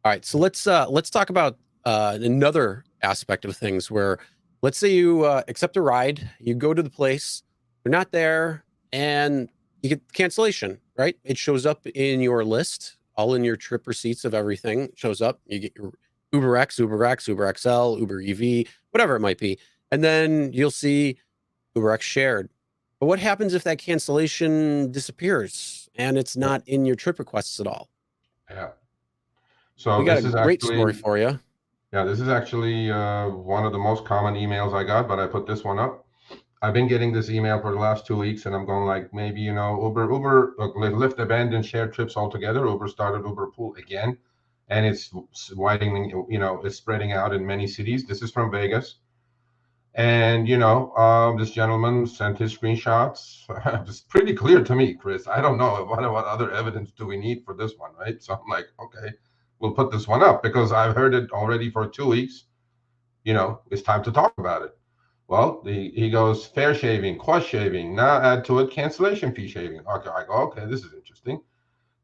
All right, so let's talk about another aspect of things where, let's say you accept a ride, you go to the place, they're not there, and you get cancellation, right? It shows up in your list, all in your trip receipts of everything. It shows up. You get your UberX, UberX, Uber XL, Uber EV, whatever it might be, and then you'll see UberX shared. But what happens if that cancellation disappears and it's not in your trip requests at all? Yeah. So We got this a is great story actually, for you. yeah, this is actually one of the most common emails I got, but I put this one up. I've been getting this email for the last 2 weeks, and I'm going like, maybe, Lyft abandoned shared trips altogether. Uber started Uber Pool again, and it's widening, it's spreading out in many cities. This is from Vegas. And, this gentleman sent his screenshots. It's pretty clear to me, Chris. I don't know what other evidence do we need for this one, right? So I'm like, okay, we'll put this one up because I've heard it already for 2 weeks. It's time to talk about it. Well, he goes fare shaving, cost shaving. Now add to it cancellation fee shaving. Okay, I go, okay, this is interesting.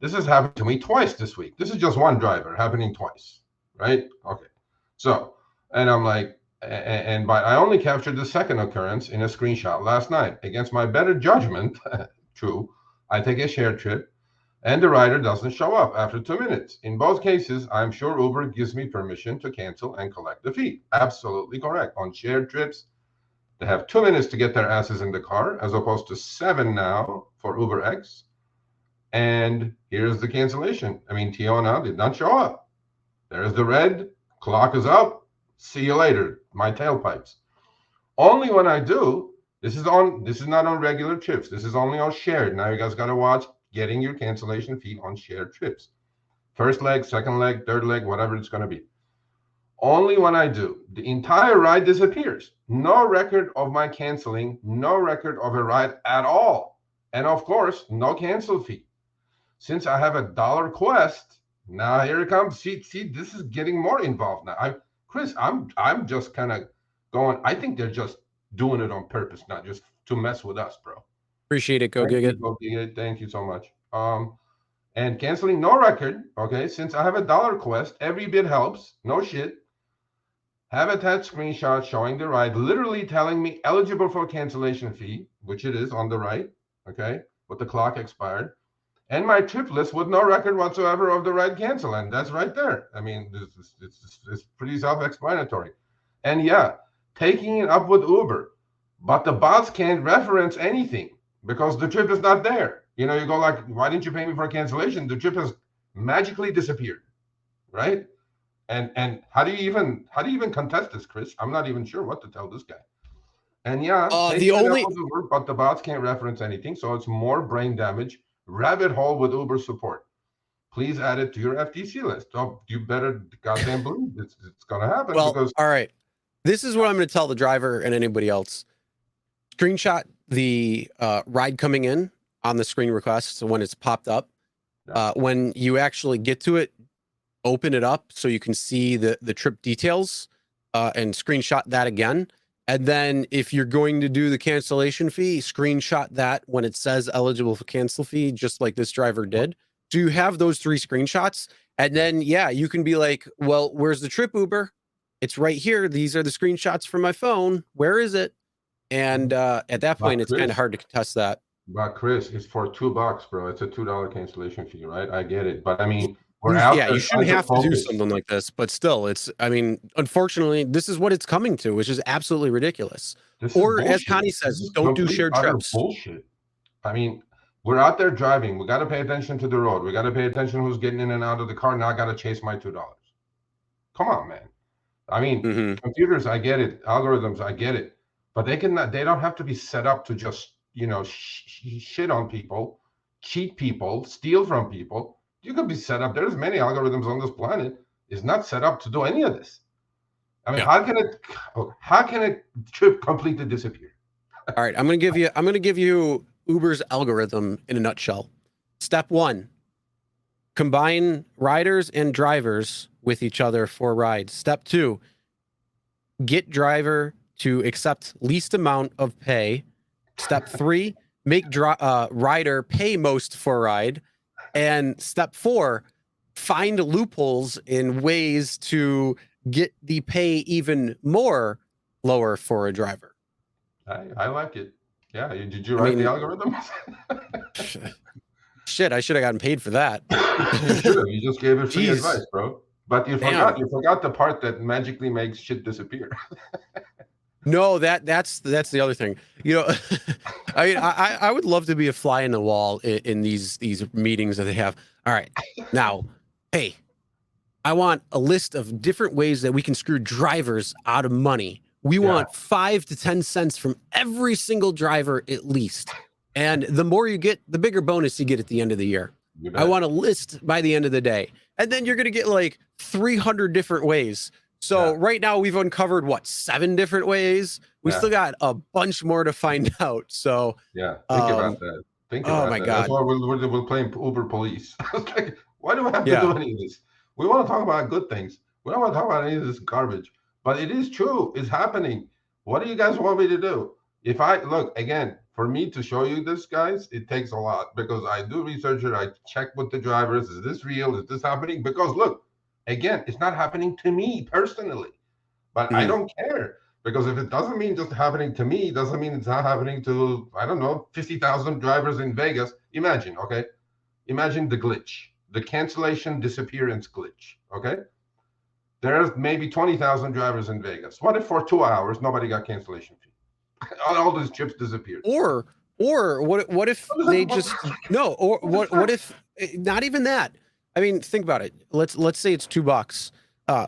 This has happened to me twice this week. This is just one driver happening twice, right? Okay. So, and I'm like, but I only captured the second occurrence in a screenshot last night. Against my better judgment, true, I take a shared trip and the rider doesn't show up after 2 minutes. In both cases, I'm sure Uber gives me permission to cancel and collect the fee. Absolutely correct. On shared trips, they have 2 minutes to get their asses in the car, as opposed to 7 now for UberX. And here's the cancellation. Tiona did not show up. There's the red, clock is up. See you later, my tailpipes. Only when I do, this is not on regular trips. This is only on shared. Now you guys got to watch getting your cancellation fee on shared trips. First leg, second leg, third leg, whatever it's going to be. Only when I do, the entire ride disappears. No record of my canceling, no record of a ride at all. And of course, no cancel fee. Since I have a dollar quest, now here it comes. See, this is getting more involved now. Chris, I'm just kind of going, I think they're just doing it on purpose, not just to mess with us, bro. Appreciate it. Go gig it. Go gig it. Thank you so much. And canceling no record. Okay, since I have a dollar quest, every bit helps. No shit. Have attached screenshot showing the ride, literally telling me eligible for cancellation fee, which it is on the right. Okay, but the clock expired. And my trip list with no record whatsoever of the ride cancel. And that's right there. It's pretty self-explanatory. And yeah, taking it up with Uber, but the bots can't reference anything because the trip is not there. You go like, why didn't you pay me for a cancellation? The trip has magically disappeared, right? And how do you even contest this, Chris? I'm not even sure what to tell this guy. And yeah, Uber, but the bots can't reference anything, so it's more brain damage. Rabbit hole with Uber support. Please add it to your FTC list. Oh, you better goddamn believe it's going to happen. Well, all right. This is what I'm going to tell the driver and anybody else. Screenshot the ride coming in on the screen request. So when it's popped up, when you actually get to it, open it up so you can see the trip details and screenshot that again. And then if you're going to do the cancellation fee, screenshot that when it says eligible for cancel fee, just like this driver did. So you have those 3 screenshots. And then, yeah, you can be like, well, where's the trip, Uber? It's right here. These are the screenshots from my phone. Where is it? And at that point, it's kind of hard to contest that. But Chris, it's for $2, bro. It's a $2 cancellation fee, right? I get it. But you shouldn't have to do something like this, but still, unfortunately, this is what it's coming to, which is absolutely ridiculous. Or as Connie says, don't do shared trips. Bullshit. We're out there driving. We got to pay attention to the road. We got to pay attention who's getting in and out of the car. Now I got to chase my $2. Come on, man. Computers, I get it. Algorithms, I get it. But they don't have to be set up to just, shit on people, cheat people, steal from people. You could be set up. There's many algorithms on this planet. Is not set up to do any of this. How can a trip completely disappear? All right, I'm gonna give you Uber's algorithm in a nutshell. Step 1: combine riders and drivers with each other for rides. Step 2: get driver to accept least amount of pay. Step 3: make rider pay most for a ride. And step 4, find loopholes in ways to get the pay even more lower for a driver. I like it. Yeah. Did you write the algorithm? Shit, I should have gotten paid for that. You should have. You just gave it free advice, bro. But you forgot. You forgot the part that magically makes shit disappear. No, that's the other thing. You know, I mean, I would love to be a fly in the wall in these meetings that they have. All right, now, hey, I want a list of different ways that we can screw drivers out of money. We want 5 to 10 cents from every single driver at least. And the more you get, the bigger bonus you get at the end of the year. I want a list by the end of the day. And then you're going to get like 300 different ways. So right now we've uncovered what, 7 different ways. We still got a bunch more to find out. So think about that. Think about that. God. That's why we're playing Uber police. Like, why do we have to do any of this? We want to talk about good things. We don't want to talk about any of this garbage. But it is true. It's happening. What do you guys want me to do? If I look again, for me to show you this, guys, it takes a lot because I do research it. I check with the drivers. Is this real? Is this happening? Because look, again, it's not happening to me personally, but I don't care because if it doesn't mean just happening to me, doesn't mean it's not happening to, I don't know, 50,000 drivers in Vegas. Imagine, okay? Imagine the glitch, the cancellation disappearance glitch, okay? There's maybe 20,000 drivers in Vegas. What if for 2 hours, nobody got cancellation fee? All these trips disappeared. Or what if they just or what if not even that? I mean, think about it. Let's say it's $2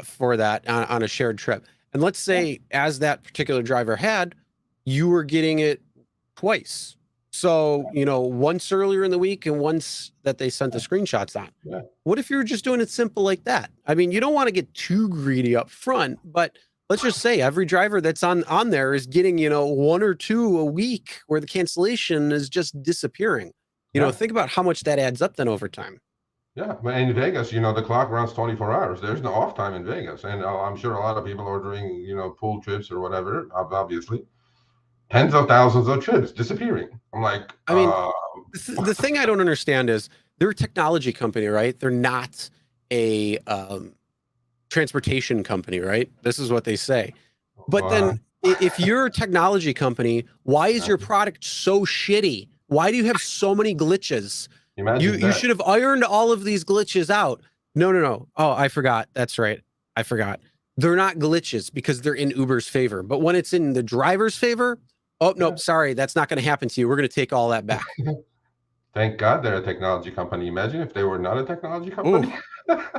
for that on a shared trip, and let's say as that particular driver had, you were getting it twice. So once earlier in the week and once that they sent the screenshots on. What if you were just doing it simple like that? I mean, you don't want to get too greedy up front, but let's just say every driver that's on there is getting, 1 or 2 a week where the cancellation is just disappearing. Think about how much that adds up then over time. Yeah, but in Vegas, the clock runs 24 hours. There's no off time in Vegas. And I'm sure a lot of people are doing, pool trips or whatever, obviously. Tens of thousands of trips disappearing. I'm like, I mean, the thing I don't understand is they're a technology company, right? They're not a transportation company, right? This is what they say. But then if you're a technology company, why is your product so shitty? Why do you have so many glitches? You should have ironed all of these glitches out. No. Oh, I forgot. That's right. I forgot. They're not glitches because they're in Uber's favor. But when it's in the driver's favor, oh, no, sorry, that's not going to happen to you. We're going to take all that back. Thank God they're a technology company. Imagine if they were not a technology company.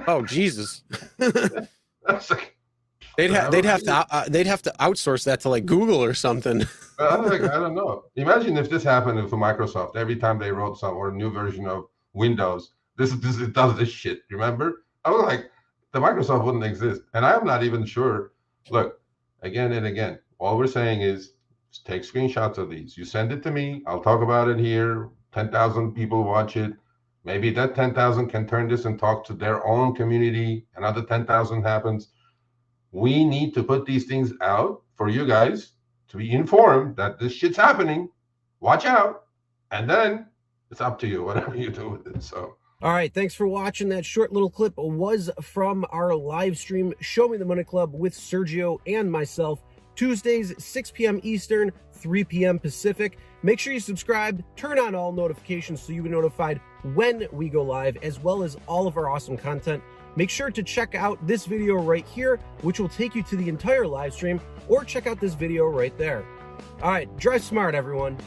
Oh, Jesus. That's like, they'd have to outsource that to like Google or something. I don't know. Imagine if this happened with Microsoft. Every time they wrote some or a new version of Windows, it does this shit. Remember? I was like, the Microsoft wouldn't exist. And I'm not even sure. Look, again and again, all we're saying is take screenshots of these. You send it to me. I'll talk about it here. 10,000 people watch it. Maybe that 10,000 can turn this and talk to their own community. Another 10,000 happens. We need to put these things out for you guys to be informed that this shit's happening. Watch out. And then it's up to you, whatever you do with it. So. All right, thanks for watching. That short little clip was from our live stream, Show Me the Money Club with Sergio and myself, Tuesdays, 6 p.m. Eastern, 3 p.m. Pacific. Make sure you subscribe, turn on all notifications so you'll be notified when we go live, as well as all of our awesome content. Make sure to check out this video right here, which will take you to the entire live stream, or check out this video right there. All right, drive smart, everyone.